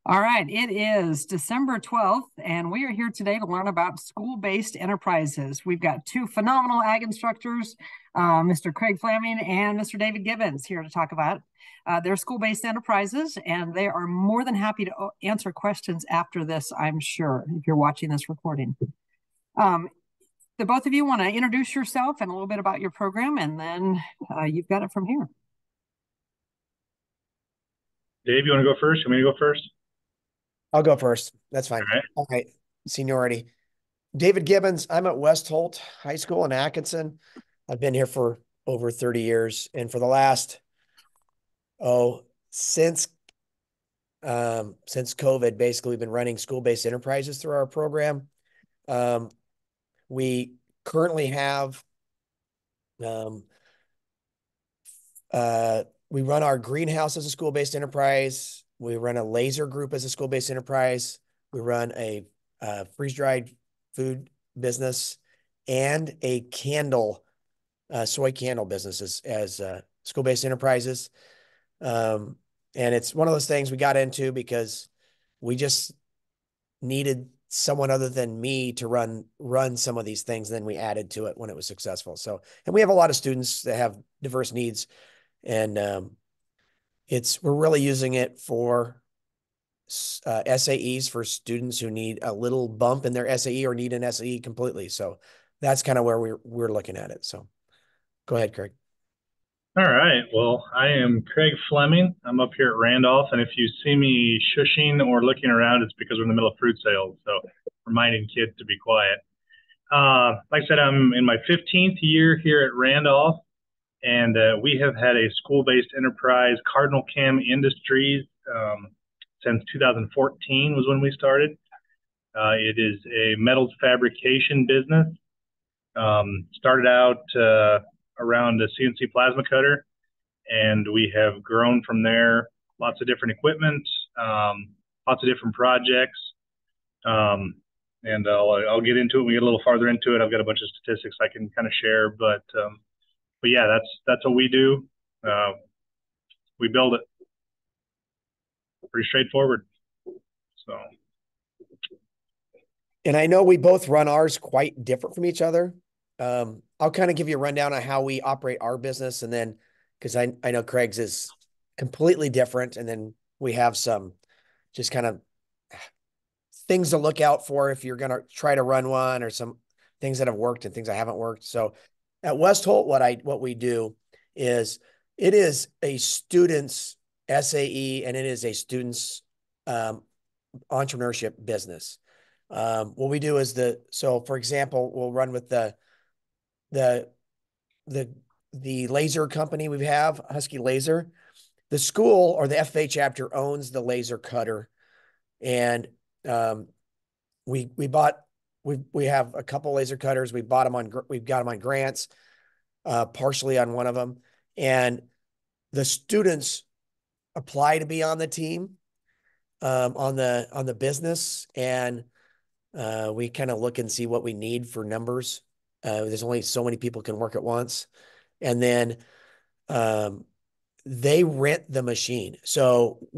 All right, it is December 12th, and we are here today to learn about school-based enterprises. We've got two phenomenal ag instructors, Mr. Craig Fleming and Mr. David Gibbens, here to talk about their school-based enterprises, and they are more than happy to answer questions after this, I'm sure, if you're watching this recording. Um, the both of you want to introduce yourself and a little bit about your program, and then you've got it from here. Dave, you want to go first? You want me to go first? I'll go first. That's All fine. right. All right. Seniority. David Gibbons. I'm at West Holt High School in Atkinson. I've been here for over 30 years. And for the last, oh, since COVID, basically, we've been running school-based enterprises through our program. We currently have um, we run our greenhouse as a school-based enterprise. We run a laser group as a school-based enterprise. We run a freeze-dried food business and a soy candle business as school-based enterprises. And it's one of those things we got into because we just needed someone other than me to run some of these things. And then we added to it when it was successful. So, and we have a lot of students that have diverse needs, and we're really using it for SAEs for students who need a little bump in their SAE or need an SAE completely. So that's kind of where we're looking at it. So go ahead, Craig. All right. Well, I am Craig Fleming. I'm up here at Randolph, and if you see me shushing or looking around, it's because we're in the middle of fruit sales. So reminding kids to be quiet. Like I said, I'm in my 15th year here at Randolph, and we have had a school-based enterprise, Cardinal Cam Industries, since 2014 was when we started. It is a metals fabrication business. Started out around a CNC plasma cutter, and we have grown from there. Lots of different equipment, lots of different projects, um, and I'll get into it when we get a little farther into it. I've got a bunch of statistics I can kind of share, but yeah, that's what we do. Uh, we build it. Pretty straightforward. So. And I know we both run ours quite different from each other. I'll kind of give you a rundown on how we operate our business, and then because I know Craig's is completely different, and then we have some just kind of things to look out for if you're going to try to run one, or some things that have worked and things that haven't worked. So at West Holt, what we do is it is a student's SAE, and it is a student's entrepreneurship business. What we do is so for example, we'll run with the the the laser company we have, Husky Laser. The school or the FFA chapter owns the laser cutter, and we bought we have a couple laser cutters. We've got them on grants, partially on one of them, and the students apply to be on the team, on the business, and we kind of look and see what we need for numbers. There's only so many people can work at once, and then they rent the machine. So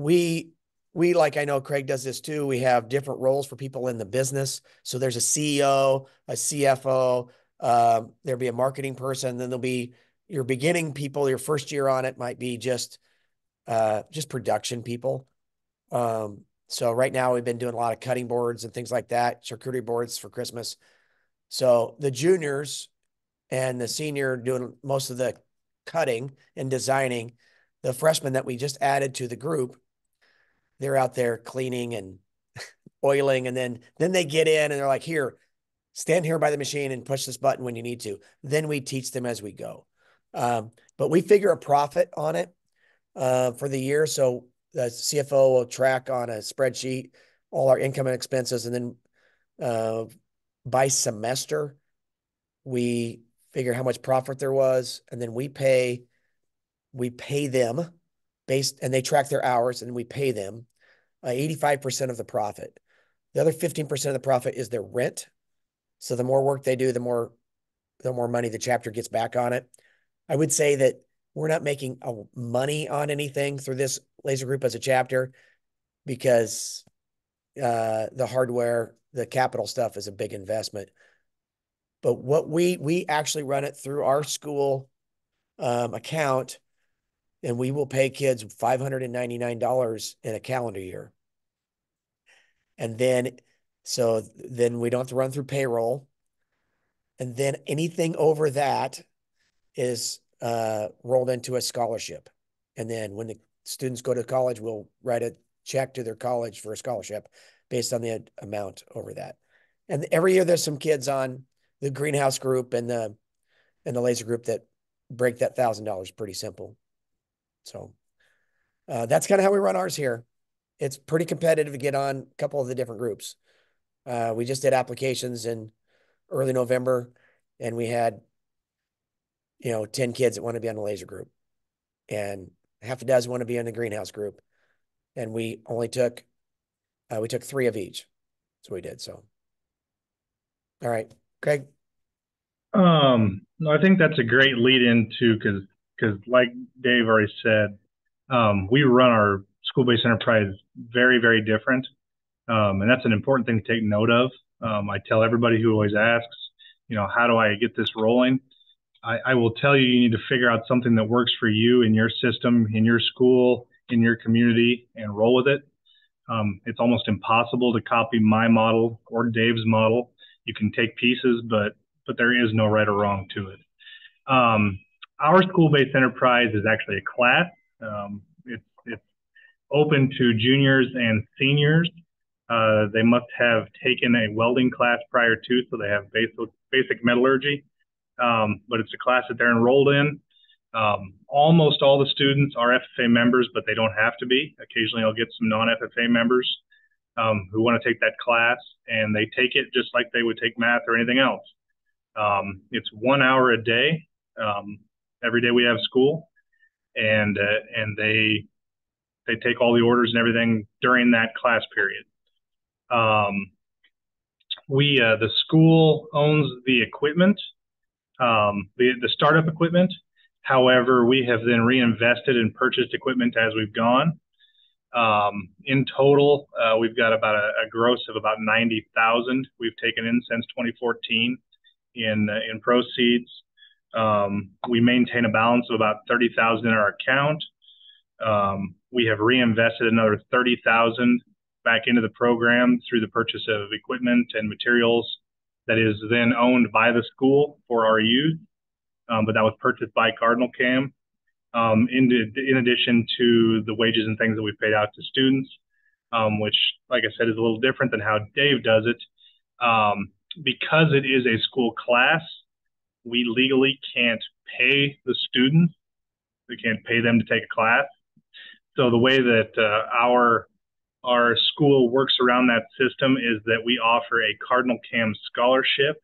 like, I know Craig does this too. We have different roles for people in the business. So there's a CEO, a CFO, there'll be a marketing person, then there'll be your beginning people. Your first year on it might be just production people. So right now we've been doing a lot of cutting boards and things like that, charcuterie boards for Christmas. So the juniors and the senior doing most of the cutting and designing. The freshmen that we just added to the group, they're out there cleaning and oiling, and then they get in and they're like, here, stand here by the machine and push this button when you need to. Then we teach them as we go. But we figure a profit on it for the year. So the CFO will track on a spreadsheet all our income and expenses, and then by semester, we figure how much profit there was, and then we pay them and they track their hours, and we pay them 85% of the profit. The other 15% of the profit is their rent. So the more work they do, the more money the chapter gets back on it. I would say that we're not making money on anything through this laser group as a chapter. because the hardware, the capital stuff is a big investment. But what we actually run it through our school account, and we will pay kids $599 in a calendar year. And then, so then we don't have to run through payroll. And then anything over that is rolled into a scholarship. And then when the students go to college, we'll write a check to their college for a scholarship based on the amount over that. And every year there's some kids on the greenhouse group and the laser group that break that $1,000 pretty simple. So that's kind of how we run ours here. It's pretty competitive to get on a couple of the different groups. We just did applications in early November, and we had 10 kids that want to be on the laser group, and half a dozen want to be in the greenhouse group. And we took 3 of each. That's what we did. So, all right, Craig. No, I think that's a great lead into because like Dave already said, we run our school-based enterprise very, very different. And that's an important thing to take note of. I tell everybody who always asks, how do I get this rolling? I will tell you, you need to figure out something that works for you in your system, in your school, in your community, and roll with it. It's almost impossible to copy my model or Dave's model. You can take pieces, but there is no right or wrong to it. Our school-based enterprise is actually a class. It's open to juniors and seniors. They must have taken a welding class prior to, so they have basic metallurgy. But it's a class that they're enrolled in. Almost all the students are FFA members, but they don't have to be. Occasionally I'll get some non-FFA members who want to take that class, and they take it just like they would take math or anything else. It's 1 hour a day. Every day we have school, and they take all the orders and everything during that class period. The school owns the equipment, the startup equipment. However, we have then reinvested and purchased equipment as we've gone. In total, we've got about a gross of about 90,000 we've taken in since 2014 in proceeds. We maintain a balance of about 30,000 in our account. We have reinvested another 30,000 back into the program through the purchase of equipment and materials that is then owned by the school for our youth. But that was purchased by Cardinal Cam, in addition to the wages and things that we paid out to students, which, like I said, is a little different than how Dave does it. Because it is a school class, we legally can't pay the students. We can't pay them to take a class. So the way that our school works around that system is that we offer a Cardinal Cam scholarship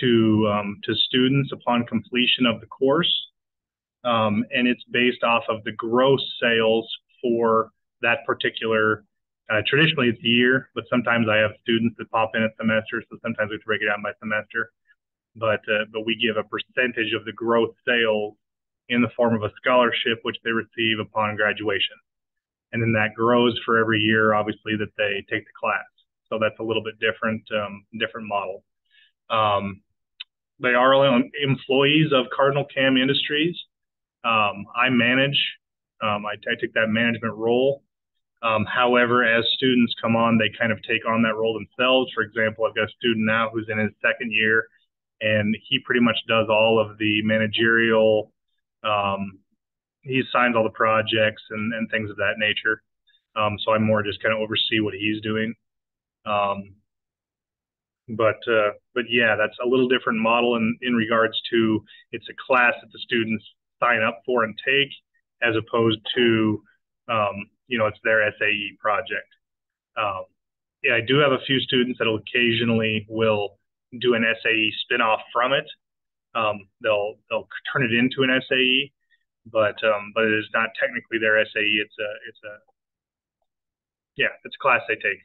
to students upon completion of the course, and it's based off of the gross sales for that particular. Traditionally, it's a year, but sometimes I have students that pop in at semester, so sometimes we have to break it down by semester. But we give a percentage of the gross sales in the form of a scholarship, which they receive upon graduation, and then that grows for every year, obviously, that they take the class. So that's a little bit different model. They are employees of Cardinal Cam Industries. I manage. I take that management role. However, as students come on, they kind of take on that role themselves. For example, I've got a student now who's in his second year, and he pretty much does all of the managerial. He signs all the projects and things of that nature. So I more just kind of oversee what he's doing. But yeah, that's a little different model in regards to it's a class that the students sign up for and take, as opposed to it's their SAE project. Yeah, I do have a few students that occasionally will do an SAE spinoff from it. They'll turn it into an SAE, but it is not technically their SAE. It's a class they take.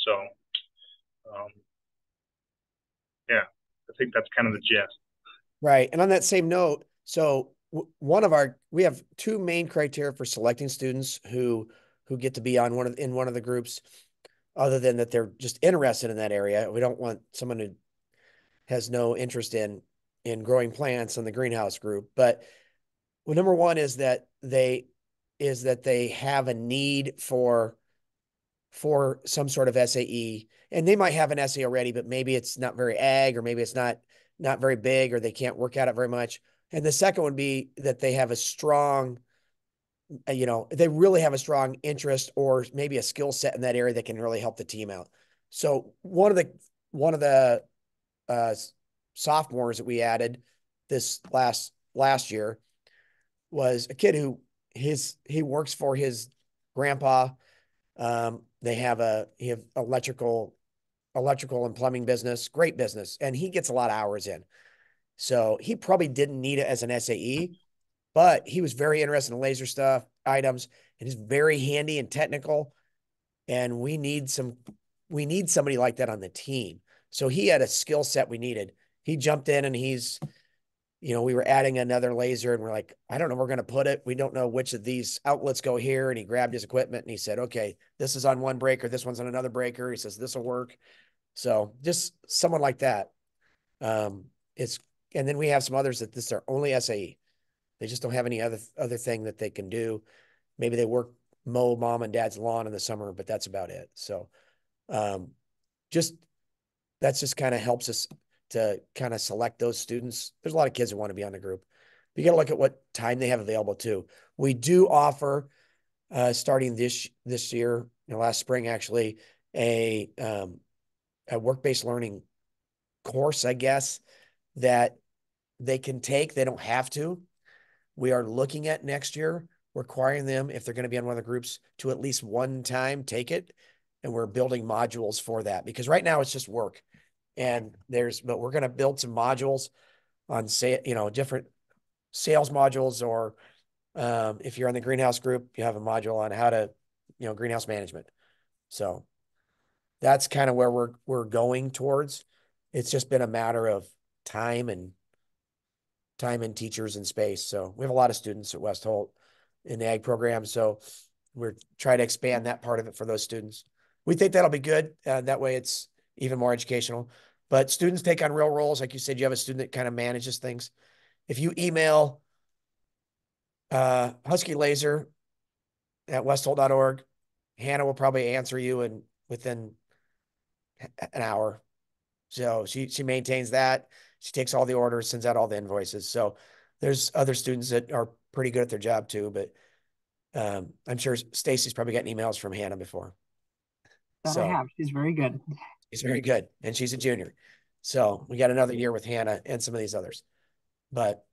So yeah, I think that's kind of the gist. Right. And on that same note, so we have 2 main criteria for selecting students who who get to be on in one of the groups, other than that they're just interested in that area. We don't want someone who has no interest in growing plants in the greenhouse group. But well, number one is that they have a need for some sort of SAE, and they might have an SAE already, but maybe it's not very ag, or maybe it's not very big, or they can't work at it very much. And the second would be that they have a strong, they really have a strong interest or maybe a skill set in that area that can really help the team out. So one of the uh, sophomores that we added this last year was a kid who he works for his grandpa. They have electrical and plumbing business, great business, and he gets a lot of hours in. So he probably didn't need it as an SAE, but he was very interested in laser stuff, items, and he's very handy and technical. And we need somebody like that on the team. So he had a skill set we needed. He jumped in and we were adding another laser and we're like, I don't know, we're going to put it. We don't know which of these outlets go here. And he grabbed his equipment and he said, okay, this is on one breaker. This one's on another breaker. He says, this will work. So just someone like that. It's, and then we have some others that this is their only SAE. They just don't have any other thing that they can do. Maybe they mow mom and dad's lawn in the summer, but that's about it. So, um, just that's just kind of helps us to kind of select those students. There's a lot of kids who want to be on the group. But you got to look at what time they have available too. We do offer, starting this year, last spring actually, a work-based learning course, I guess, that they can take. They don't have to. We are looking at next year requiring them, if they're going to be on one of the groups, to at least one time take it. And we're building modules for that, because right now it's just work. But we're going to build some modules on, say, different sales modules, or if you're on the greenhouse group, you have a module on how to, greenhouse management. So that's kind of where we're going towards. It's just been a matter of time and teachers and space. So we have a lot of students at West Holt in the ag program. So we're trying to expand that part of it for those students. We think that'll be good. That way it's even more educational. But students take on real roles. Like you said, you have a student that kind of manages things. If you email Husky Laser at westholt.org, Hannah will probably answer you within an hour. So she maintains that. She takes all the orders, sends out all the invoices. So there's other students that are pretty good at their job too. But I'm sure Stacy's probably gotten emails from Hannah before. That I have. She's very good. She's very good, and she's a junior. So we got another year with Hannah and some of these others. But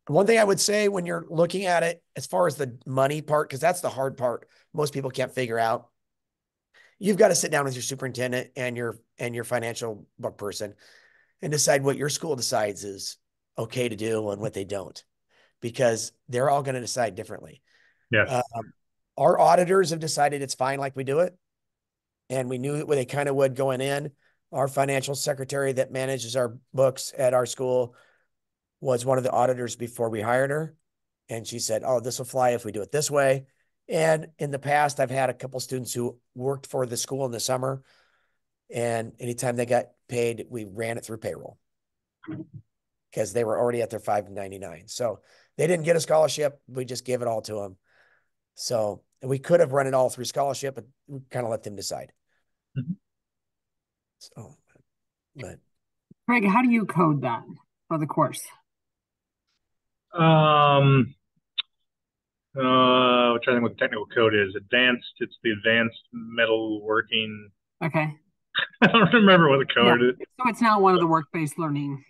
one thing I would say when you're looking at it, as far as the money part, because that's the hard part, most people can't figure out. You've got to sit down with your superintendent and your financial book person and decide what your school decides is okay to do and what they don't, because they're all going to decide differently. Yes. Our auditors have decided it's fine like we do it, and we knew what they kind of would going in. Our financial secretary that manages our books at our school was one of the auditors before we hired her. And she said, oh, this will fly if we do it this way. And in the past, I've had a couple students who worked for the school in the summer, and anytime they got paid, we ran it through payroll because they were already at their $5.99. So they didn't get a scholarship. We just gave it all to them. So we could have run it all through scholarship, but we kind of let them decide. Mm-hmm. So, but Craig, how do you code that for the course? Which I think what the technical code is. Advanced, it's the advanced metal working. Okay. I don't remember what the code is. So it's not one of the work-based learning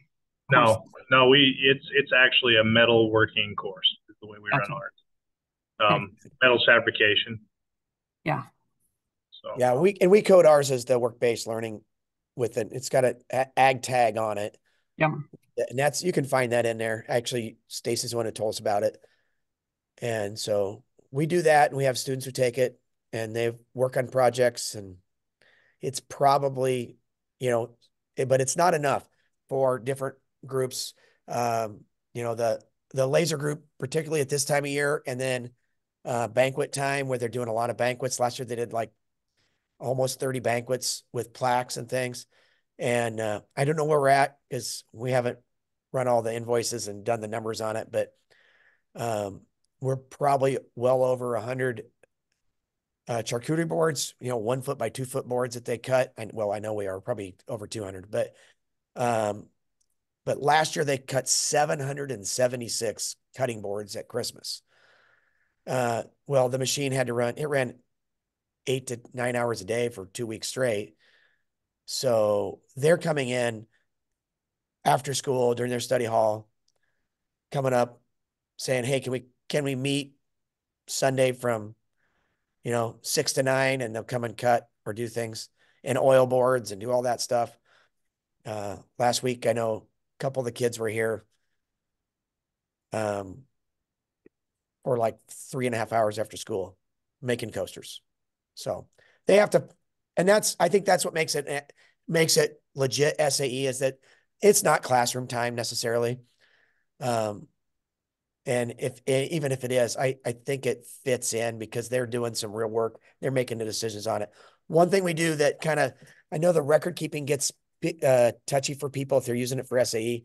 courses. No, it's actually a metal working course, is the way we run ours. Metal fabrication. Yeah. So yeah, we code ours as the work-based learning it's got an ag tag on it. Yep. And you can find that in there. Actually, Stacy's the one who told us about it. And so we do that, and we have students who take it and they work on projects, and it's probably, but it's not enough for different groups. The laser group, particularly at this time of year, and then banquet time where they're doing a lot of banquets. Last year they did like almost 30 banquets with plaques and things. And I don't know where we're at because we haven't run all the invoices and done the numbers on it, but we're probably well over 100 charcuterie boards, 1 foot by 2 foot boards that they cut. And well, I know we are probably over 200, but last year they cut 776 cutting boards at Christmas. Well, the machine had to it ran 8 to 9 hours a day for 2 weeks straight. So they're coming in after school during their study hall, coming up saying, hey, can we meet Sunday from, 6 to 9, and they'll come and cut or do things and oil boards and do all that stuff. Last week, I know a couple of the kids were here for like 3.5 hours after school making coasters. So they have to, and I think that's what makes it legit SAE, is that it's not classroom time necessarily. And even if it is, I think it fits in because they're doing some real work. They're making the decisions on it. One thing we do that I know the record keeping gets touchy for people if they're using it for SAE.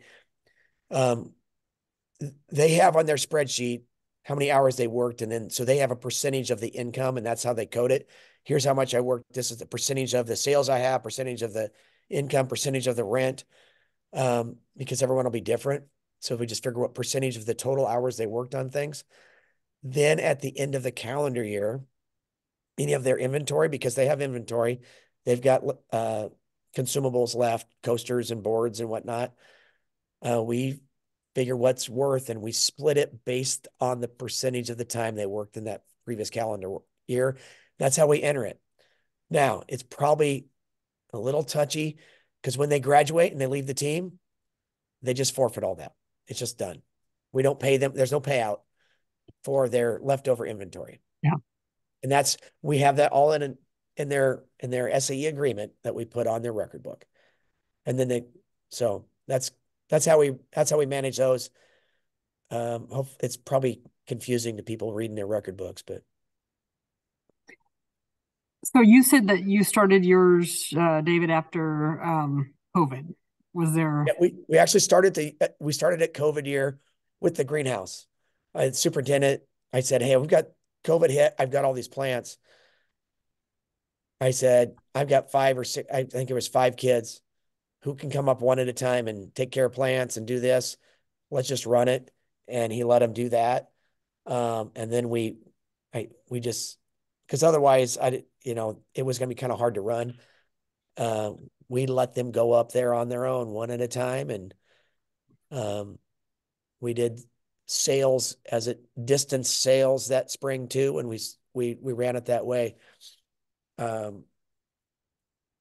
They have on their spreadsheet how many hours they worked. And then, so they have a percentage of the income, and that's how they code it. Here's how much I worked. This is the percentage of the sales I have, percentage of the income, percentage of the rent, because everyone will be different. So if we just figure what percentage of the total hours they worked on things, then at the end of the calendar year, any of their inventory, because they have inventory, they've got consumables left, coasters and boards and whatnot. We figure what's worth, and we split it based on the percentage of the time they worked in that previous calendar year. That's how we enter it. Now, it's probably a little touchy because when they graduate and they leave the team, they just forfeit all that. It's just done. We don't pay them. There's no payout for their leftover inventory. Yeah. And we have that all in their SAE agreement that we put on their record book. And then that's how we manage those. It's probably confusing to people reading their record books, but. So you said that you started yours, David, after COVID. Was there? Yeah, we actually started at COVID year with the greenhouse. Superintendent, I said, hey, we've got COVID hit. I've got all these plants. I said, I've got 5 or 6, I think it was 5 kids who can come up one at a time and take care of plants and do this. Let's just run it. And he let them do that. And then because otherwise it was going to be kind of hard to run. We let them go up there on their own one at a time. And we did sales distance sales that spring too. And we ran it that way. And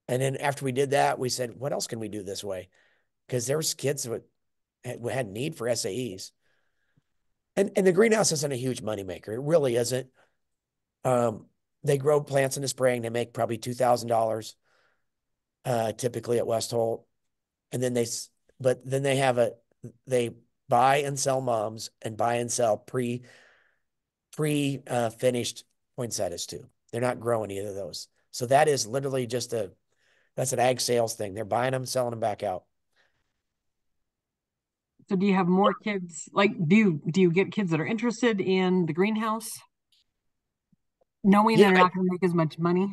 then after we did that, we said, what else can we do this way? Because there was kids that had need for SAEs. And the greenhouse isn't a huge moneymaker. It really isn't. They grow plants in the spring. They make probably $2,000 typically at West Holt. And then they buy and sell mums and buy and sell finished poinsettias too. They're not growing either of those. So that is literally that's an ag sales thing. They're buying them, selling them back out. So do you have more kids? Like, do you get kids that are interested in the greenhouse, knowing Yeah, they're not going to make as much money?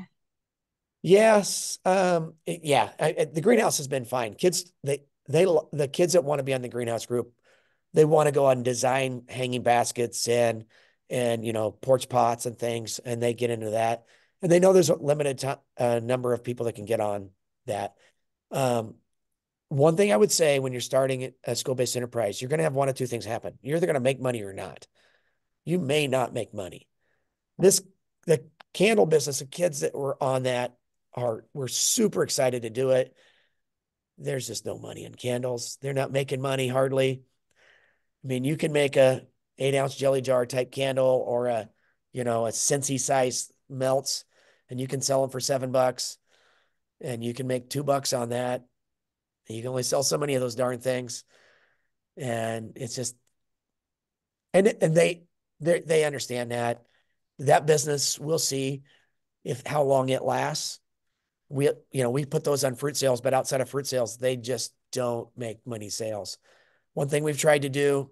yes. The greenhouse has been fine. Kids, the kids that want to be on the greenhouse group, they want to go on design hanging baskets and porch pots and things, and they get into that. And they know there's a limited number of people that can get on that. One thing I would say when you're starting a school-based enterprise, you're going to have one of two things happen. You're either going to make money or not. You may not make money. The candle business, the kids that were on that were super excited to do it. There's just no money in candles. They're not making money hardly. I mean, you can make a 8-ounce jelly jar type candle or a Scentsy size melts, and you can sell them for $7, and you can make $2 on that. And you can only sell so many of those darn things. And it's just, and they understand that. that business, we'll see how long it lasts. We put those on fruit sales, but outside of fruit sales, they just don't make money sales. One thing we've tried to do,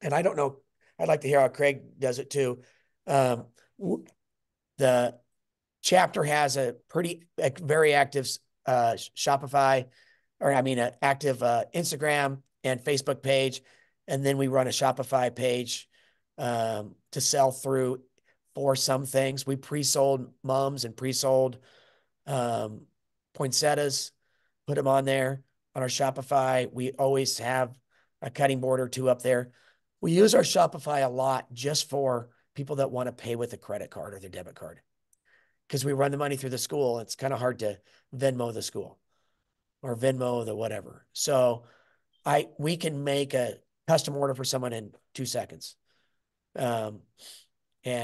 and I don't know, I'd like to hear how Craig does it too. The chapter has a very active Shopify, an active Instagram and Facebook page. And then we run a Shopify page to sell through for some things. We pre-sold mums and pre-sold poinsettias, put them on there on our Shopify. We always have a cutting board or two up there. We use our Shopify a lot just for people that want to pay with a credit card or their debit card, because we run the money through the school. It's kind of hard to Venmo the school or Venmo the whatever. So we can make a custom order for someone in 2 seconds. And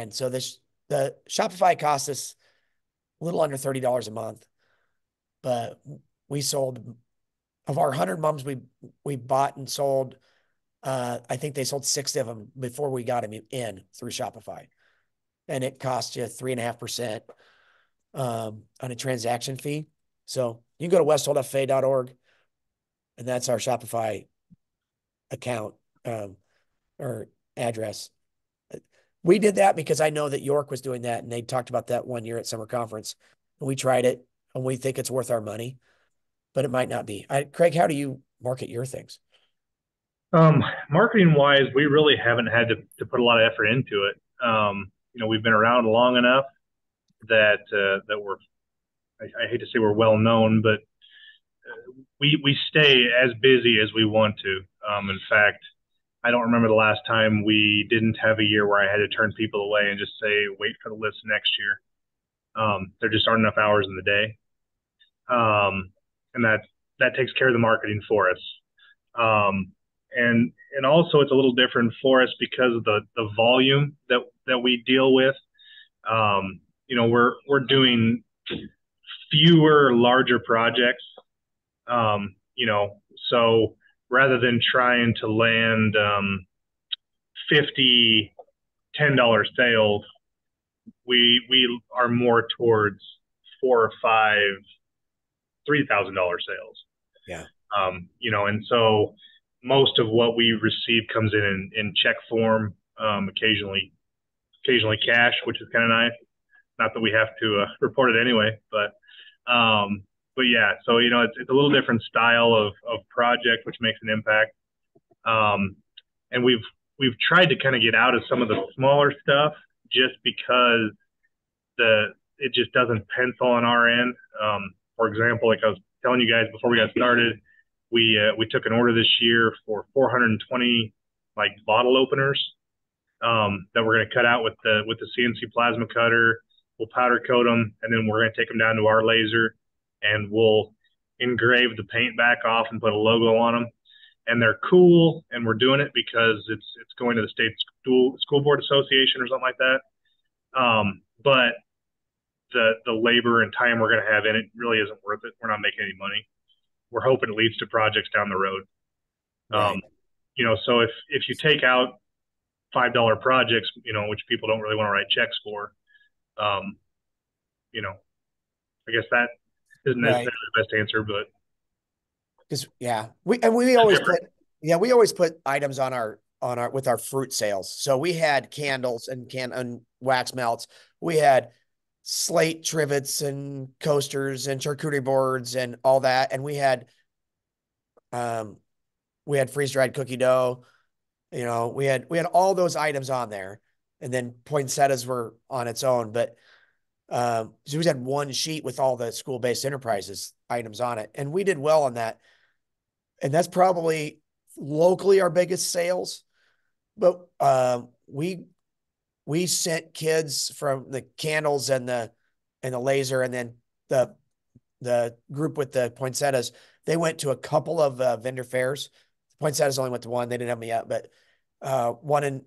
so the Shopify costs us a little under $30 a month, but we sold, of our 100 mums we bought and sold, I think they sold 60 of them before we got them in through Shopify. And it costs you 3.5% on a transaction fee. So you can go to westholtfa.org, and that's our Shopify account or address. We did that because I know that York was doing that, and they talked about that one year at summer conference. And we tried it, and we think it's worth our money, but it might not be. Craig, how do you market your things? Marketing wise, we really haven't had to put a lot of effort into it. We've been around long enough that we're, I hate to say we're well known, but we stay as busy as we want to. In fact, I don't remember the last time we didn't have a year where I had to turn people away and just say, wait for the list next year. There just aren't enough hours in the day. And that takes care of the marketing for us. And also it's a little different for us because of the volume that we deal with. We're doing fewer larger projects. So rather than trying to land 50 $10 sales, we are more towards 4 or 5 $3,000 sales. Yeah. And so most of what we receive comes in check form, occasionally cash, which is kind of nice. Not that we have to report it anyway, but yeah, so it's a little different style of project, which makes an impact. And we've tried to kind of get out of some of the smaller stuff just because it just doesn't pencil on our end. For example, like I was telling you guys before we got started, we took an order this year for 420 like bottle openers that we're going to cut out with the CNC plasma cutter. We'll powder coat them, and then we're going to take them down to our laser, and we'll engrave the paint back off and put a logo on them. And they're cool, and we're doing it because it's going to the state school board association or something like that. But the labor and time we're going to have in it really isn't worth it. We're not making any money. We're hoping it leads to projects down the road. Right. So if you take out $5 projects, which people don't really want to write checks for, I guess that isn't necessarily the best answer, but because we always put items on our with our fruit sales. So we had candles and wax melts. We had slate trivets and coasters and charcuterie boards and all that. And we had freeze-dried cookie dough. We had all those items on there, and then poinsettias were on its own. But so we had one sheet with all the school-based enterprises items on it, and we did well on that. And that's probably locally our biggest sales. But we sent kids from the candles and the laser, and then the group with the poinsettias, they went to a couple of vendor fairs. Poinsettias only went to one. They didn't have me yet, but one in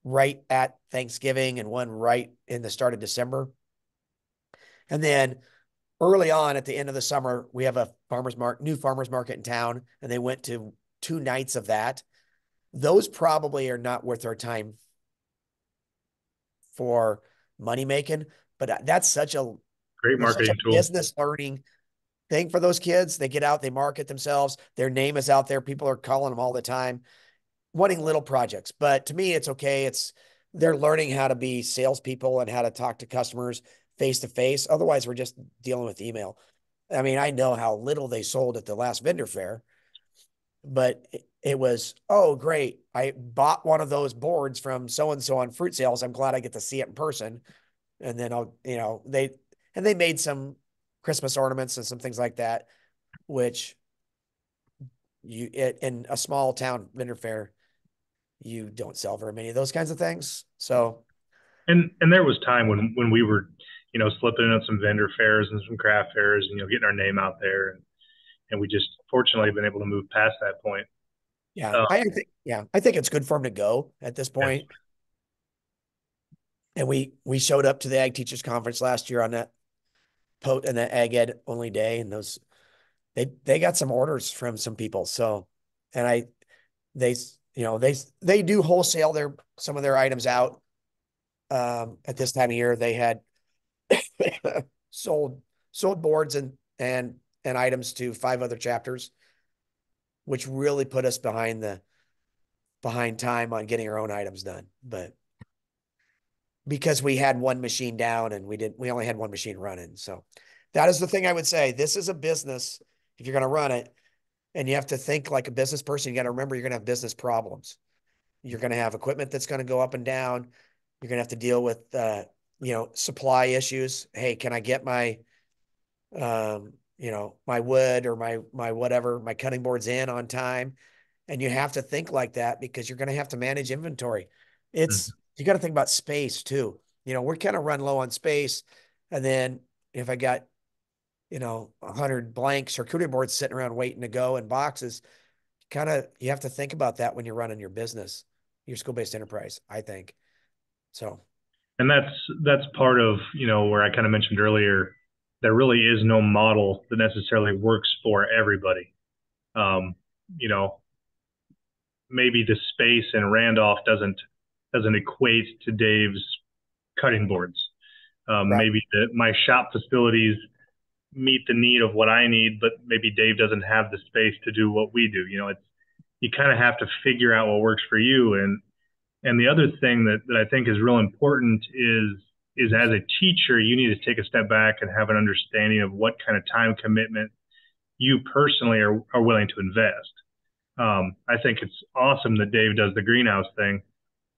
right at Thanksgiving and one right in the start of December. And then early on at the end of the summer, we have a new farmer's market in town, and they went to 2 nights of that. Those probably are not worth our time for money making, but that's such a Great there's such a marketing tool. business learning thing for those kids. They get out, they market themselves, their name is out there. People are calling them all the time, wanting little projects. But to me, it's okay. They're learning how to be salespeople and how to talk to customers face to face. Otherwise, we're just dealing with email. I mean, I know how little they sold at the last vendor fair, but it was, oh, great. I bought one of those boards from so and so on fruit sales. I'm glad I get to see it in person. And then they made some Christmas ornaments and some things like that, which in a small town vendor fair, you don't sell very many of those kinds of things. So, And there was time when we were, slipping in on some vendor fairs and some craft fairs, and getting our name out there, and we just fortunately been able to move past that point. yeah, Uh, I think it's good for them to go at this yeah. point. And we showed up to the Ag Teachers Conference last year on that and the Ag Ed only day, and they got some orders from some people. So, and they they do wholesale some of their items out. At this time of year, they had sold boards and items to 5 other chapters, which really put us behind time on getting our own items done. But because we had one machine down and we only had one machine running. So that is the thing I would say. This is a business. If you're going to run it and you have to think like a business person, you got to remember you're going to have business problems. You're going to have equipment that's going to go up and down. You're going to have to deal with, supply issues. Hey, can I get my, my wood or my whatever, my cutting boards in on time? And you have to think like that because you're going to have to manage inventory. You got to think about space too. We're kind of run low on space. And then if I got, 100 blank charcuterie boards sitting around waiting to go in boxes, you have to think about that when you're running your business, your school-based enterprise, I think. So, And that's part of, where I kind of mentioned earlier, there really is no model that necessarily works for everybody. Um, you know, maybe the space in Randolph doesn't equate to Dave's cutting boards. right. Maybe my shop facilities meet the need of what I need, but maybe Dave doesn't have the space to do what we do. You kind of have to figure out what works for you. And the other thing that I think is real important is as a teacher, you need to take a step back and have an understanding of what kind of time commitment you personally are willing to invest. I think it's awesome that Dave does the greenhouse thing.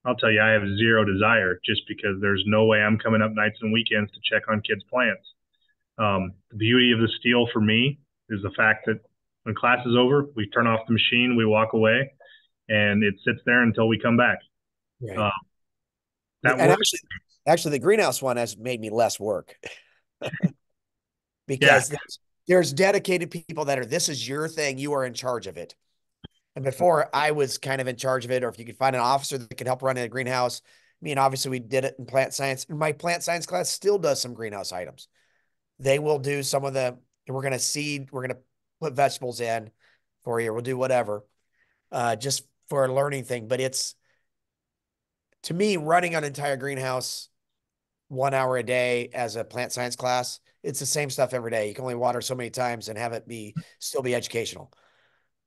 I'll tell you, I have zero desire just because there's no way I'm coming up nights and weekends to check on kids' plants. The beauty of the steel for me is the fact that when class is over, we turn off the machine, we walk away, and it sits there until we come back. Right. Uh, that And works. actually the greenhouse one has made me less work Yeah. because there's dedicated people that this is your thing. You are in charge of it. And before I was kind of in charge of it, or if you could find an officer that could help run a greenhouse, obviously we did it in plant science. And my plant science class still does some greenhouse items. They will do some of we're going to seed, we're going to put vegetables in for you. We'll do whatever, just for a learning thing. But to me, running an entire greenhouse 1 hour a day as a plant science class, it's the same stuff every day. You can only water so many times and have it still be educational.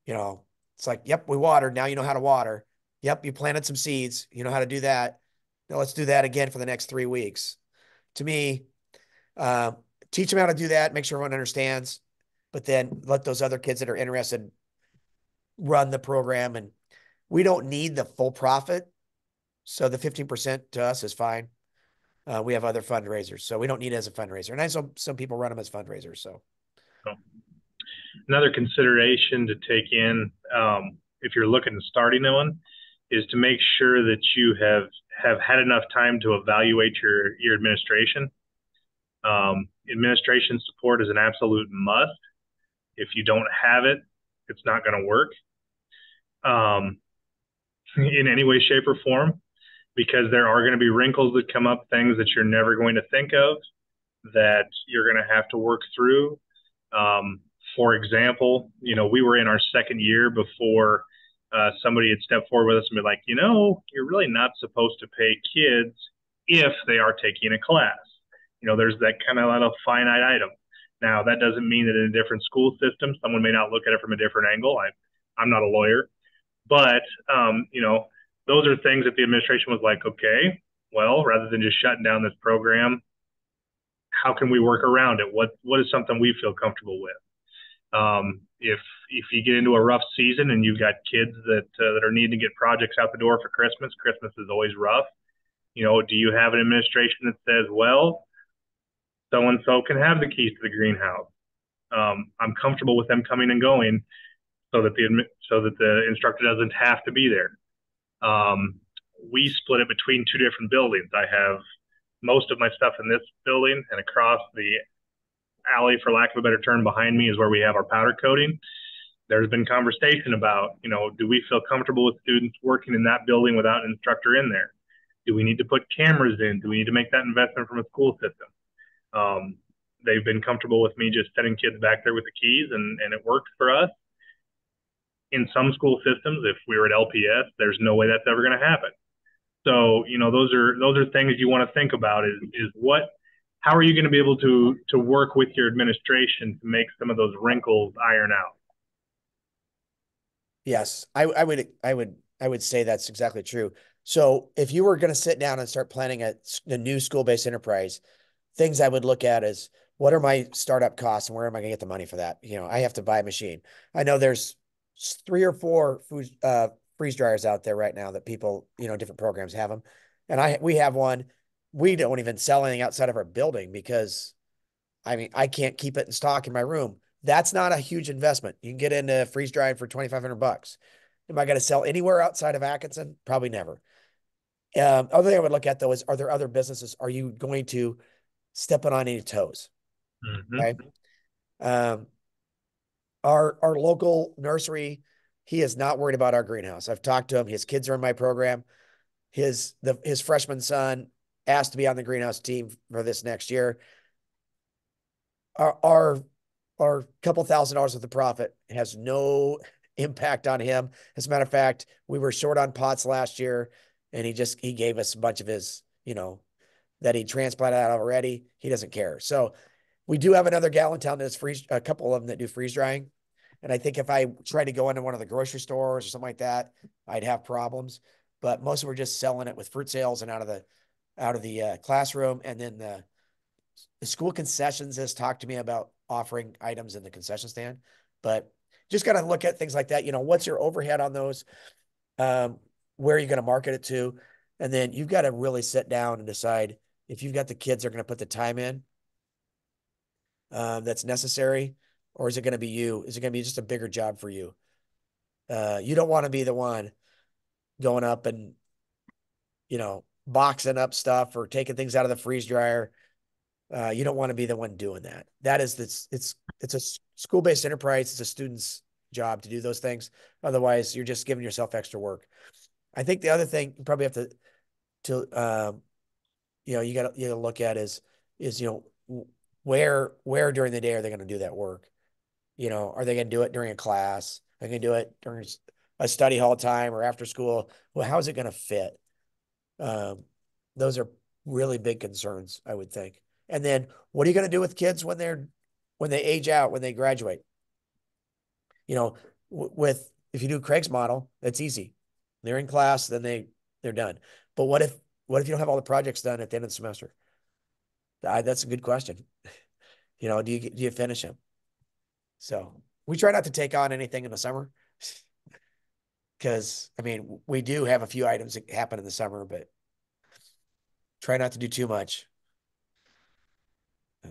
It's like, yep, we watered. Now you know how to water. Yep, you planted some seeds. You know how to do that. Now let's do that again for the next 3 weeks. To me, uh, teach them how to do that. Make sure everyone understands, but then let those other kids that are interested run the program. And we don't need the full profit. So the 15% to us is fine. We have other fundraisers, so we don't need it as a fundraiser. And I know some people run them as fundraisers. So another consideration to take in, if you're looking at starting one, is to make sure that you have had enough time to evaluate your administration. Administration support is an absolute must. If you don't have it, it's not going to work in any way, shape, or form, because there are going to be wrinkles that come up, things that you're never going to think of that you're going to have to work through. For example, we were in our second year before somebody had stepped forward with us and be like, you're really not supposed to pay kids if they are taking a class. There's that kind of little finite item. Now, that doesn't mean that in a different school system, someone may not look at it from a different angle. I'm not a lawyer, but those are things that the administration was like, okay, well, rather than just shutting down this program, how can we work around it? What is something we feel comfortable with? If you get into a rough season and you've got kids that are needing to get projects out the door for Christmas, Christmas is always rough. Do you have an administration that says, well, so and so can have the keys to the greenhouse? I'm comfortable with them coming and going, so that the instructor doesn't have to be there. We split it between two different buildings. I have most of my stuff in this building, and across the alley, for lack of a better term, behind me is where we have our powder coating. There's been conversation about, do we feel comfortable with students working in that building without an instructor in there? Do we need to put cameras in? Do we need to make that investment from a school system? They've been comfortable with me just sending kids back there with the keys, and it works for us. In some school systems, if we were at LPS, there's no way that's ever going to happen. So, those are things you want to think about how are you going to be able to work with your administration to make some of those wrinkles iron out? Yes, I would say that's exactly true. So if you were going to sit down and start planning a new school-based enterprise, things I would look at is, what are my startup costs and where am I going to get the money for that? I have to buy a machine. I know there's 3 or 4 freeze dryers out there right now that people, different programs have them. And we have one. We don't even sell anything outside of our building because I can't keep it in stock in my room. That's not a huge investment. You can get into freeze drying for $2,500. Am I going to sell anywhere outside of Atkinson? Probably never. Other thing I would look at though is, are there other businesses? Are you going to step on any toes? Mm-hmm. Okay. Our local nursery, he is not worried about our greenhouse. I've talked to him. His kids are in my program. His freshman son asked to be on the greenhouse team for this next year. Our couple $1,000s of the profit has no impact on him. As a matter of fact, we were short on pots last year, and he gave us a bunch of his, that he transplanted out already. He doesn't care. So we do have another gal in town that's a couple of them that do freeze drying. And I think if I tried to go into one of the grocery stores or something like that, I'd have problems. But most of them are just selling it with fruit sales and out of the classroom. And then the school concessions has talked to me about offering items in the concession stand, but just got to look at things like that. What's your overhead on those? Where are you going to market it to? And then you've got to really sit down and decide if you've got the kids that are going to put the time in that's necessary, or is it going to be you? Is it going to be just a bigger job for you? You don't want to be the one going up and, boxing up stuff or taking things out of the freeze dryer. You don't want to be the one doing that. It's a school-based enterprise. It's a student's job to do those things. Otherwise, you're just giving yourself extra work. I think the other thing you probably have you got to look at is where during the day are they going to do that work? Are they going to do it during a class? Are they going to do it during a study hall time or after school? Well, how is it going to fit? Those are really big concerns, I would think. And then what are you going to do with kids when they age out, when they graduate? If you do Craig's model, that's easy. They're in class, then they're done. But what if you don't have all the projects done at the end of the semester? That's a good question. Do you finish them? So we try not to take on anything in the summer because, we do have a few items that happen in the summer, but try not to do too much.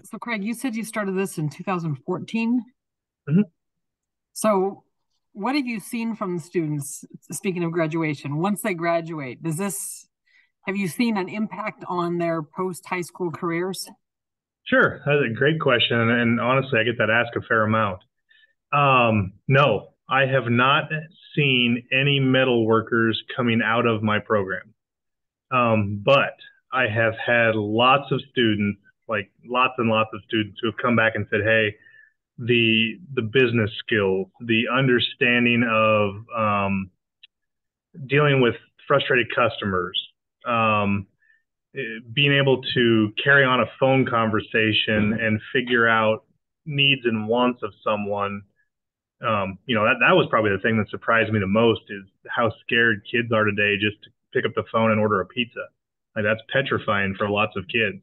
So, Craig, you said you started this in 2014. Mm-hmm. So, what have you seen from the students? Speaking of graduation, once they graduate, have you seen an impact on their post-high school careers? Sure, that's a great question, and honestly, I get that asked a fair amount. No, I have not seen any metal workers coming out of my program, but I have had lots of students, like lots and lots of students, who have come back and said, "Hey, the business skills, the understanding of dealing with frustrated customers, being able to carry on a phone conversation and figure out needs and wants of someone, that was probably the thing that surprised me the most is how scared kids are today just to pick up the phone and order a pizza. Like that's petrifying for lots of kids.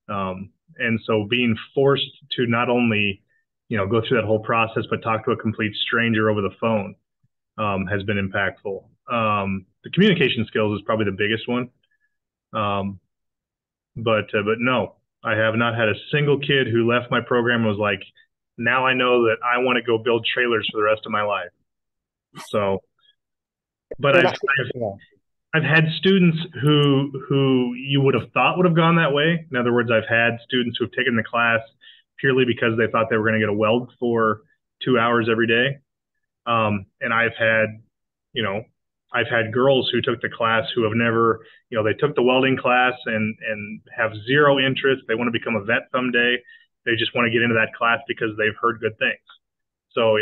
And so being forced to not only, go through that whole process, but talk to a complete stranger over the phone has been impactful. The communication skills is probably the biggest one. But no, I have not had a single kid who left my program and was like, now I know that I want to go build trailers for the rest of my life. So, but I've had students who you would have thought would have gone that way. In other words, I've had students who have taken the class purely because they thought they were going to get a weld for 2 hours every day. And you know, I've had girls who took the class who have never, they took the welding class and have zero interest. They want to become a vet someday. They just want to get into that class because they've heard good things. So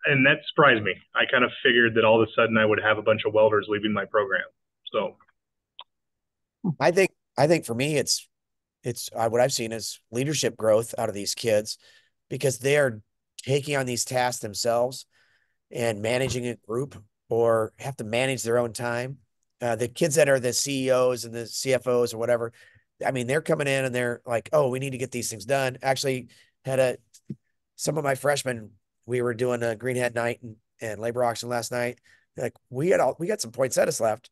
and that surprised me. I kind of figured that all of a sudden I would have a bunch of welders leaving my program. So I think for me, it's what I've seen is leadership growth out of these kids because they are taking on these tasks themselves and managing a group or have to manage their own time. The kids that are the CEOs and the CFOs or whatever, I mean, they're coming in and they're like, oh, we need to get these things done. Actually some of my freshmen, we were doing a green hat night and labor auction last night. Like we got some poinsettias left.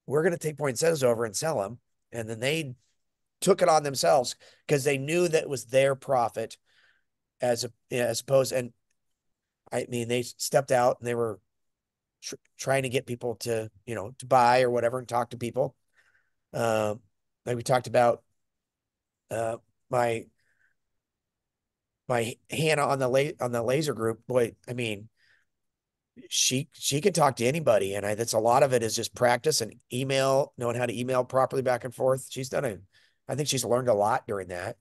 We're going to take poinsettias over and sell them. And then they took it on themselves because they knew that it was their profit as opposed. And I mean, they stepped out and they were trying to get people to, to buy or whatever and talk to people. Like we talked about, my Hannah on the laser group. Boy, I mean, she could talk to anybody, and that's a lot of it is just practice and knowing how to email properly back and forth. I think she's learned a lot during that.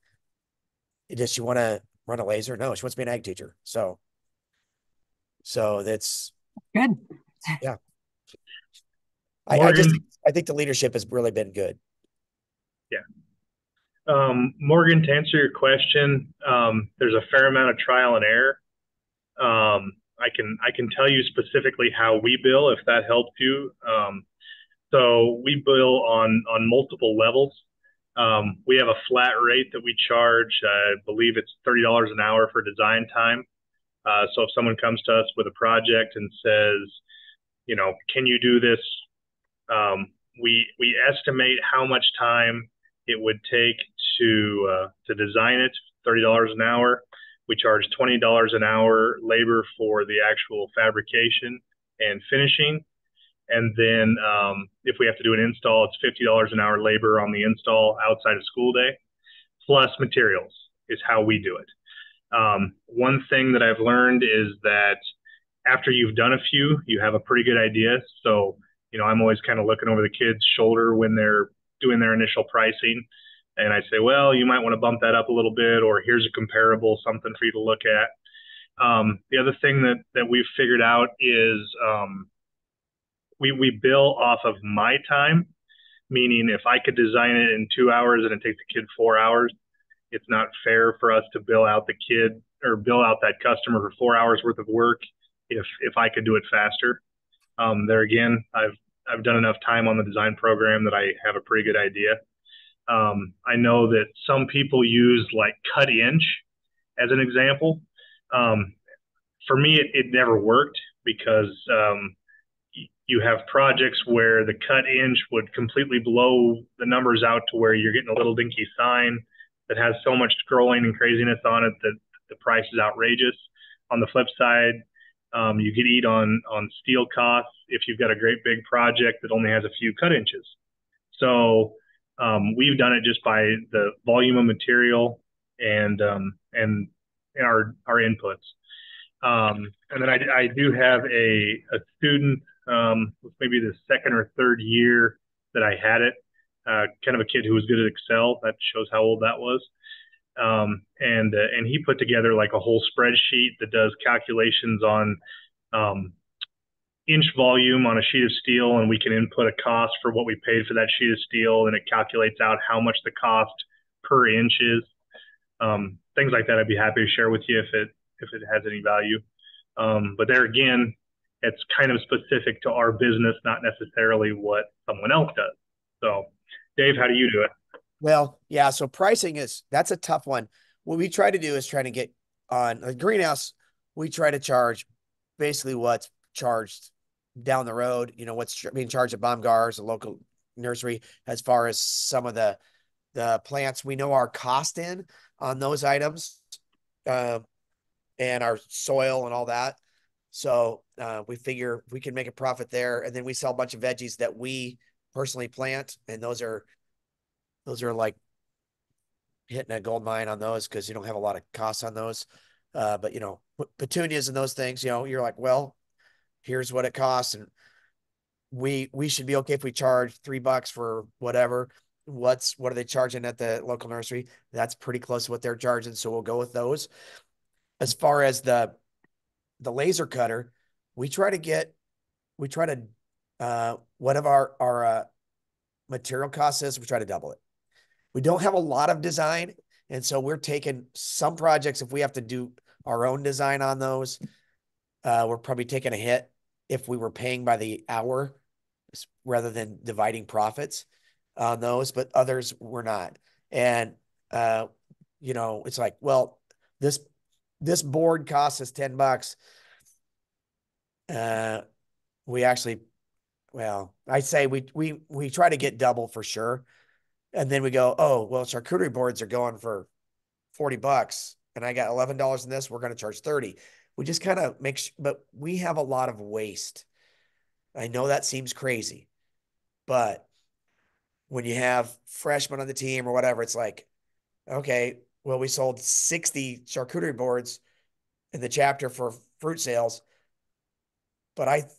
Does she want to run a laser? No, she wants to be an ag teacher. So that's good. Yeah. Morgan, I think the leadership has really been good. Yeah. Morgan, to answer your question, there's a fair amount of trial and error. I can tell you specifically how we bill if that helps you. So we bill on multiple levels. We have a flat rate that we charge. I believe it's $30 an hour for design time. So if someone comes to us with a project and says, can you do this? We estimate how much time it would take to design it, $30 an hour. We charge $20 an hour labor for the actual fabrication and finishing. And then if we have to do an install, it's $50 an hour labor on the install outside of school day, plus materials is how we do it. One thing that I've learned is that after you've done a few, you have a pretty good idea. So, I'm always kind of looking over the kid's shoulder when they're doing their initial pricing. And I say, well, you might want to bump that up a little bit, or here's a comparable, something for you to look at. The other thing that we've figured out is we bill off of my time, meaning if I could design it in 2 hours and it takes the kid 4 hours, it's not fair for us to bill out the kid or bill out that customer for 4 hours worth of work if I could do it faster. There again, I've done enough time on the design program that I have a pretty good idea. I know that some people use like cut inch as an example. For me, it never worked because you have projects where the cut inch would completely blow the numbers out to where you're getting a little dinky sign that has so much scrolling and craziness on it that the price is outrageous. On the flip side, you could eat on steel costs if you've got a great big project that only has a few cut inches. So we've done it just by the volume of material and our inputs. And then I do have a student, maybe the second or third year that I had it, kind of a kid who was good at Excel. That shows how old that was. And he put together like a whole spreadsheet that does calculations on inch volume on a sheet of steel, and we can input a cost for what we paid for that sheet of steel, and it calculates out how much the cost per inch is. Things like that, I'd be happy to share with you if it has any value. But there again, it's kind of specific to our business, not necessarily what someone else does. So, Dave, how do you do it? Well, yeah. So pricing that's a tough one. What we try to do is try to get on a greenhouse. We try to charge basically what's charged down the road. You know, what's being charged at Baumgar's, a local nursery, as far as some of the plants. We know our cost in on those items, uh, and our soil and all that. So we figure we can make a profit there, and then we sell a bunch of veggies that we personally plant, and those are like hitting a gold mine on those because you don't have a lot of costs on those. But petunias and those things, you're like, well, here's what it costs, and we should be okay if we charge $3 for whatever. What are they charging at the local nursery? That's pretty close to what they're charging, so we'll go with those. As far as the laser cutter, we try to whatever our material cost is, we try to double it. We don't have a lot of design, and so we're taking some projects. If we have to do our own design on those, we're probably taking a hit if we were paying by the hour rather than dividing profits on those, but others we're not. And it's like, well, this board costs us $10. We actually, well, I say we try to get double for sure. And then we go, oh, well, charcuterie boards are going for $40 and I got $11 in this. We're going to charge 30. We just kind of but we have a lot of waste. I know that seems crazy, but when you have freshmen on the team or whatever, it's like, okay, well, we sold 60 charcuterie boards in the chapter for fruit sales, but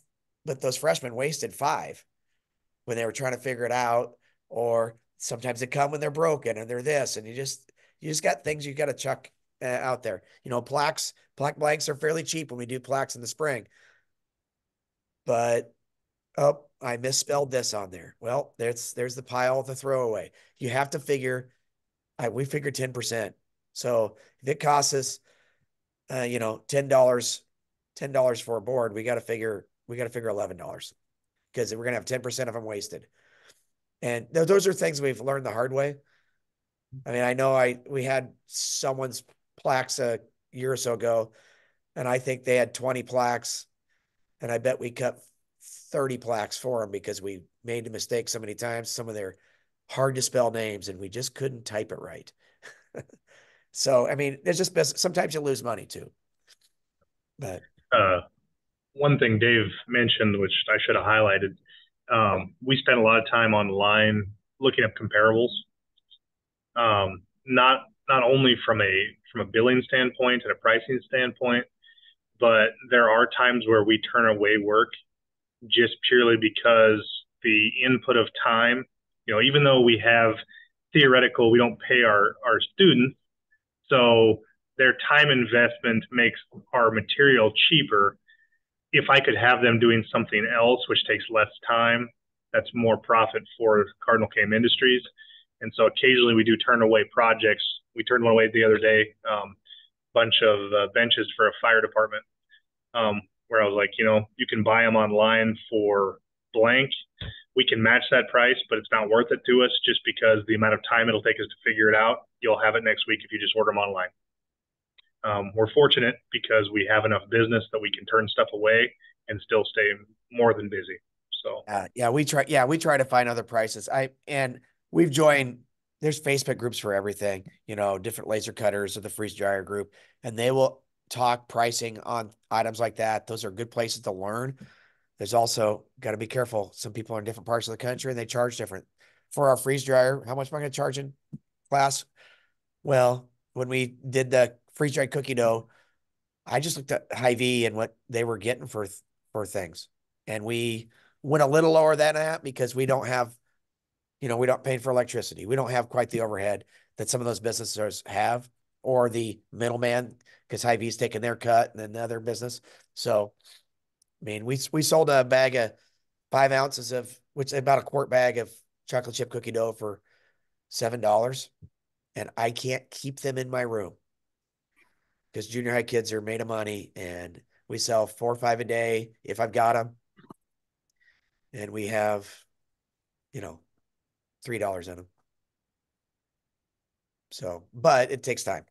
those freshmen wasted 5 when they were trying to figure it out, or sometimes they come when they're broken and they're this, and you just got things you got to chuck out there. Plaque blanks are fairly cheap when we do plaques in the spring, but oh, I misspelled this on there. Well, there's the pile of the throwaway. You have to figure. We figured 10%. So if it costs us, $10 for a board, we got to figure $11 because we're gonna have 10% of them wasted. And those are things we've learned the hard way. I mean, I know we had someone's plaques a year or so ago, and I think they had 20 plaques, and I bet we cut 30 plaques for them because we made a mistake so many times. Some of their hard to spell names, and we just couldn't type it right. So, I mean, there's just sometimes you lose money too. But one thing Dave mentioned, which I should have highlighted, we spent a lot of time online looking up comparables. Not only from a billing standpoint and a pricing standpoint, but there are times where we turn away work just purely because the input of time, even though we have theoretical, we don't pay our students, so their time investment makes our material cheaper. If I could have them doing something else, which takes less time, that's more profit for Cardinal Came Industries. And so occasionally we do turn away projects. We turned one away the other day, bunch of benches for a fire department, where I was like, you can buy them online for blank. We can match that price, but it's not worth it to us just because the amount of time it'll take us to figure it out. You'll have it next week if you just order them online. We're fortunate because we have enough business that we can turn stuff away and still stay more than busy. So we try to find other prices. We've joined, there's Facebook groups for everything, different laser cutters or the freeze dryer group, and they will talk pricing on items like that. Those are good places to learn. There's also got to be careful. Some people are in different parts of the country and they charge different. For our freeze dryer, how much am I going to charge in class? Well, when we did the freeze dried cookie dough, I just looked at Hy-Vee and what they were getting for things. And we went a little lower than that because we don't have, we don't pay for electricity. We don't have quite the overhead that some of those businesses have, or the middleman, because Hy-Vee's taking their cut and then the other business. So mean, we sold a bag of 5 ounces of, which about a quart bag of chocolate chip cookie dough for $7, and I can't keep them in my room because junior high kids are made of money, and we sell 4 or 5 a day if I've got them, and we have, you know, $3 in them. So, but it takes time.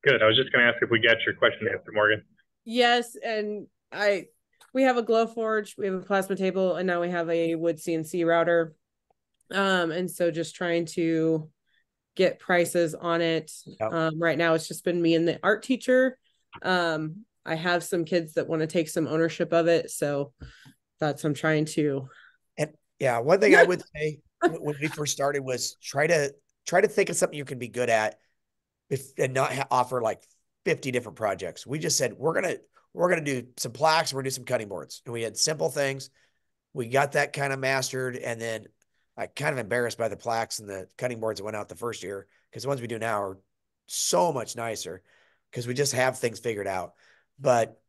Good. I was just going to ask if we got your question answered, Morgan. Yes, and we have a glow forge, we have a plasma table, and now we have a wood CNC router. And so just trying to get prices on it. Yep. Right now it's just been me and the art teacher. I have some kids that want to take some ownership of it, so that's I'm trying to. And yeah, one thing I would say when we first started was try to think of something you can be good at, and not offer like 50 different projects. We just said we're gonna do some plaques, we're gonna do some cutting boards, and we had simple things. We got that kind of mastered, and then I kind of embarrassed by the plaques and the cutting boards that went out the first year, because the ones we do now are so much nicer because we just have things figured out. But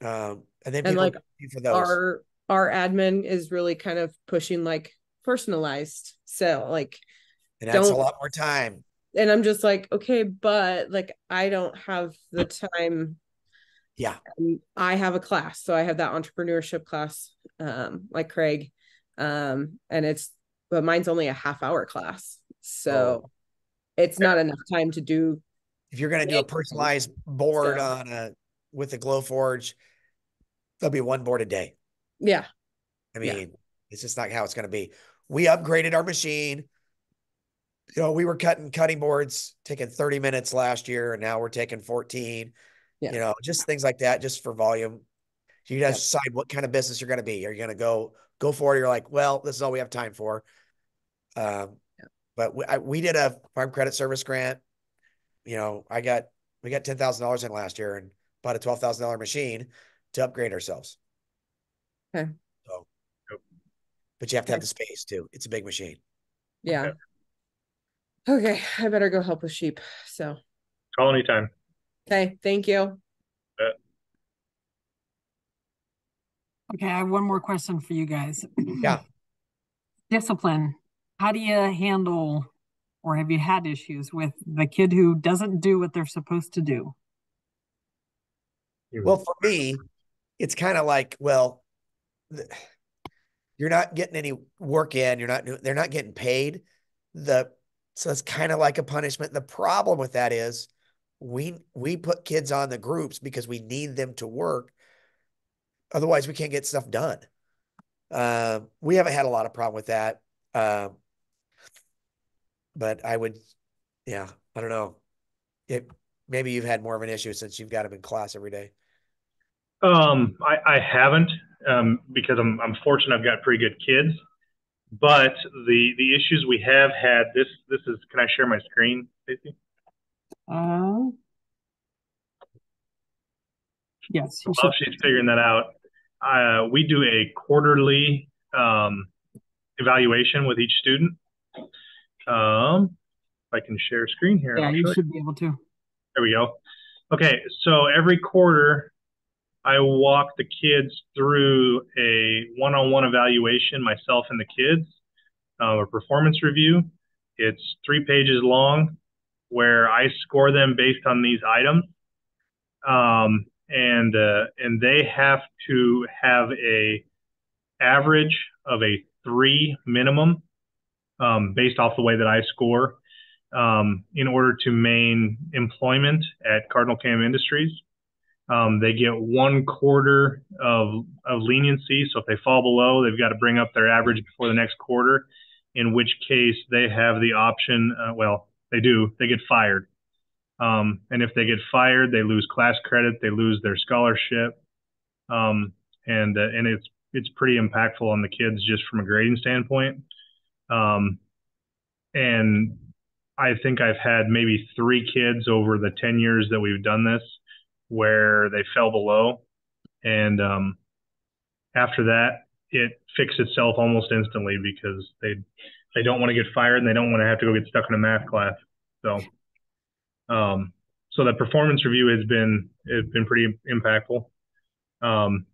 and then And people like for those. our admin is really kind of pushing like personalized. So like And that's a lot more time. And I'm just like, okay, but like I don't have the time. Yeah. I have a class. So I have that entrepreneurship class, like Craig. But mine's only a half-hour class. So it's not enough time to do. If you're going to do a personalized board with a glow forge, there'll be one board a day. Yeah. I mean, it's just not how it's going to be. We upgraded our machine. You know, we were cutting boards, taking 30 minutes last year, and now we're taking 14. Yeah. You know, just things like that, just for volume. You got to decide what kind of business you're going to be. Are you going to go for it? You're like, well, this is all we have time for. But we did a farm credit service grant. You know, we got $10,000 in last year and bought a $12,000 machine to upgrade ourselves. Okay. So, but you have to have the space too. It's a big machine. Yeah. Okay, I better go help with sheep. So call anytime. Okay, thank you. Okay, I have one more question for you guys. Yeah. Discipline. How do you handle, or have you had issues with the kid who doesn't do what they're supposed to do? Well, for me, it's kind of like, well, you're not getting any work in. They're not getting paid. So it's kind of like a punishment. The problem with that is we put kids on the groups because we need them to work. Otherwise, we can't get stuff done. We haven't had a lot of problem with that. But I don't know. Maybe you've had more of an issue since you've got them in class every day. I haven't, because I'm fortunate I've got pretty good kids. But the issues we have had, this is, can I share my screen, Stacey? Yes. While she's figuring that out, we do a quarterly evaluation with each student. If I can share screen here. Yeah, you should be able to. There we go. Okay, so every quarter, I walk the kids through a one-on-one evaluation, myself and the kids, a performance review. It's 3 pages long where I score them based on these items. And they have to have a average of a 3 minimum, based off the way that I score, in order to maintain employment at Cardinal Cam Industries. They get 1/4 of leniency. So if they fall below, they've got to bring up their average before the next quarter, in which case they have the option. They get fired. And if they get fired, they lose class credit, they lose their scholarship. And it's pretty impactful on the kids just from a grading standpoint. And I think I've had maybe 3 kids over the 10 years that we've done this where they fell below. And after that, it fixed itself almost instantly because they don't want to get fired and they don't want to have to go get stuck in a math class. So that performance review has been pretty impactful. Um,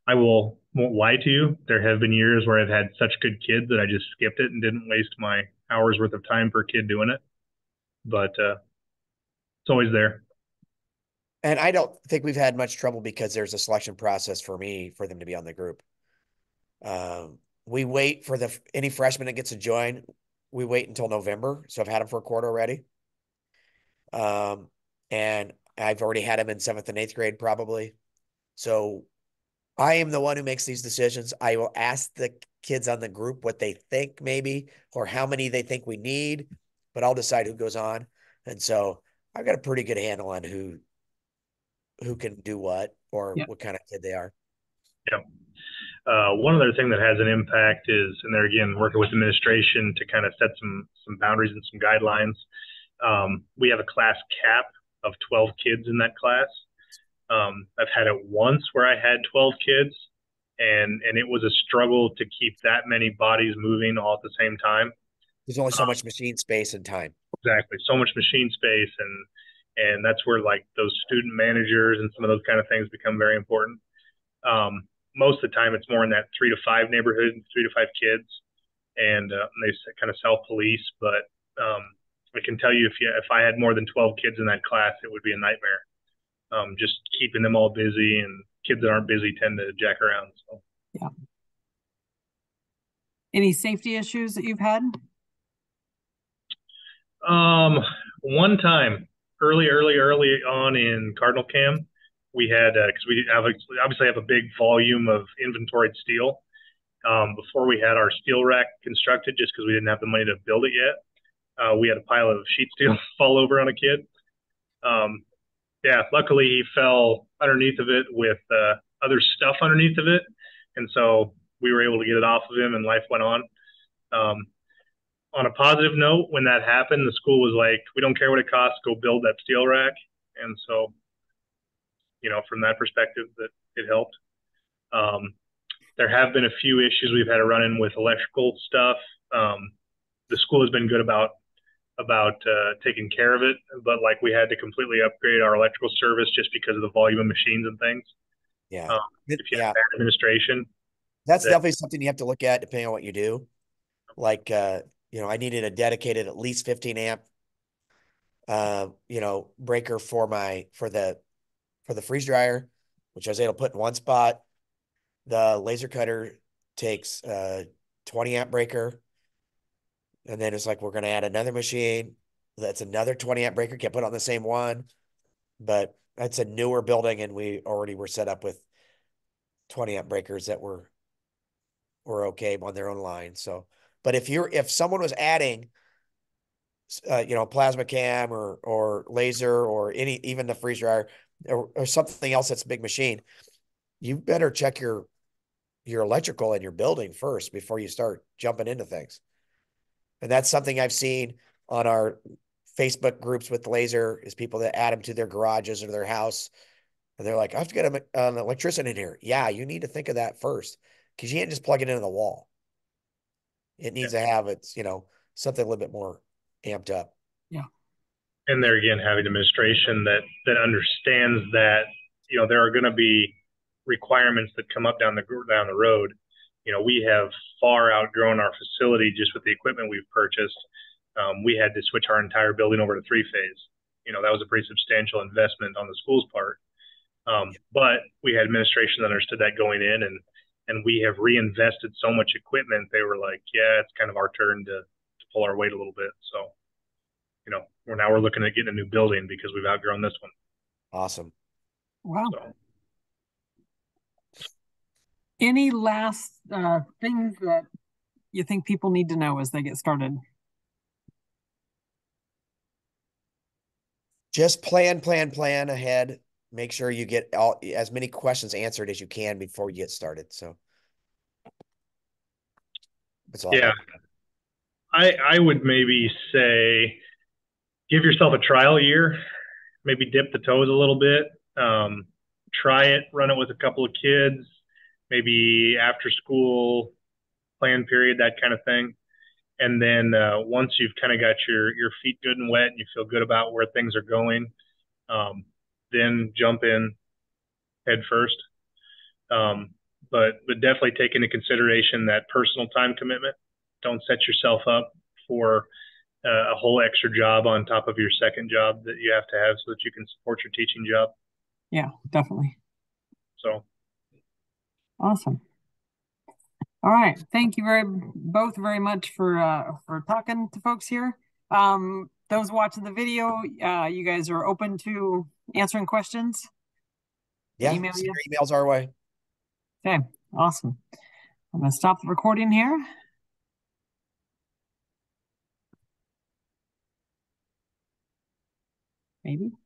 I won't lie to you. There have been years where I've had such good kids that I just skipped it and didn't waste my hours worth of time per kid doing it. But it's always there. And I don't think we've had much trouble because there's a selection process for me for them to be on the group. We wait for any freshman that gets to join. We wait until November. So I've had them for a quarter already. And I've already had them in 7th and 8th grade probably. So I am the one who makes these decisions. I will ask the kids on the group what they think maybe, or how many they think we need, but I'll decide who goes on. And so I've got a pretty good handle on who can do what or Yeah. what kind of kid they are. Yeah. One other thing that has an impact is, and there again, working with administration to kind of set some boundaries and some guidelines. We have a class cap of 12 kids in that class. I've had it once where I had 12 kids, and it was a struggle to keep that many bodies moving all at the same time. There's only so much machine space and time. Exactly, so much machine space, and that's where like those student managers and some of those kind of things become very important. Most of the time, it's more in that 3 to 5 neighborhood, 3 to 5 kids, and they kind of self police. But I can tell you, if I had more than 12 kids in that class, it would be a nightmare. Just keeping them all busy, and kids that aren't busy tend to jack around. So. Yeah. Any safety issues that you've had? One time, early on in Cardinal Cam, we had because we obviously have a big volume of inventoried steel. Before we had our steel rack constructed, just because we didn't have the money to build it yet, we had a pile of sheet steel fall over on a kid. Yeah, luckily he fell underneath of it with other stuff underneath of it, and so we were able to get it off of him, and life went on. On a positive note, when that happened, the school was like, "We don't care what it costs, go build that steel rack." And so, from that perspective, that it helped. There have been a few issues we've had to run in with electrical stuff. The school has been good about taking care of it, but like we had to completely upgrade our electrical service just because of the volume of machines and things. Yeah. If you Yeah. have bad administration, That's definitely something you have to look at depending on what you do. Like, I needed a dedicated at least 15 amp, breaker for the freeze dryer, which I was able to put in one spot. The laser cutter takes 20 amp breaker. And then it's like, we're going to add another machine. That's another 20 amp breaker. Can't put on the same one, but it's a newer building and we already were set up with 20 amp breakers that were okay on their own line. So, but if someone was adding, plasma cam or laser or even the freeze dryer or something else that's a big machine, you better check your electrical in your building first before you start jumping into things. And that's something I've seen on our Facebook groups with laser is people that add them to their garages or their house. And they're like, I have to get an electrician in here. Yeah, you need to think of that first because you can't just plug it into the wall. It needs to have something a little bit more amped up. Yeah. And there again, having administration that understands that there are going to be requirements that come up down the road. We have far outgrown our facility just with the equipment we've purchased. We had to switch our entire building over to 3-phase. That was a pretty substantial investment on the school's part. But we had administration that understood that going in, and we have reinvested so much equipment. They were like, yeah, it's kind of our turn to pull our weight a little bit. So, we're looking at getting a new building because we've outgrown this one. Awesome. Wow. So. Any last things that you think people need to know as they get started? Just plan ahead. Make sure you get as many questions answered as you can before you get started. So that's all. Yeah. I would maybe say give yourself a trial year, maybe dip the toes a little bit. Try it, run it with a couple of kids, maybe after school plan period, that kind of thing. And then once you've kind of got your feet good and wet and you feel good about where things are going, then jump in head first. But definitely take into consideration that personal time commitment. Don't set yourself up for a whole extra job on top of your second job that you have to have so that you can support your teaching job. Yeah, definitely. So Awesome. All right. Thank you both very much for talking to folks here. Those watching the video, you guys are open to answering questions. Yeah, Email send you. your emails our way. Okay, awesome. I'm gonna stop the recording here. Maybe.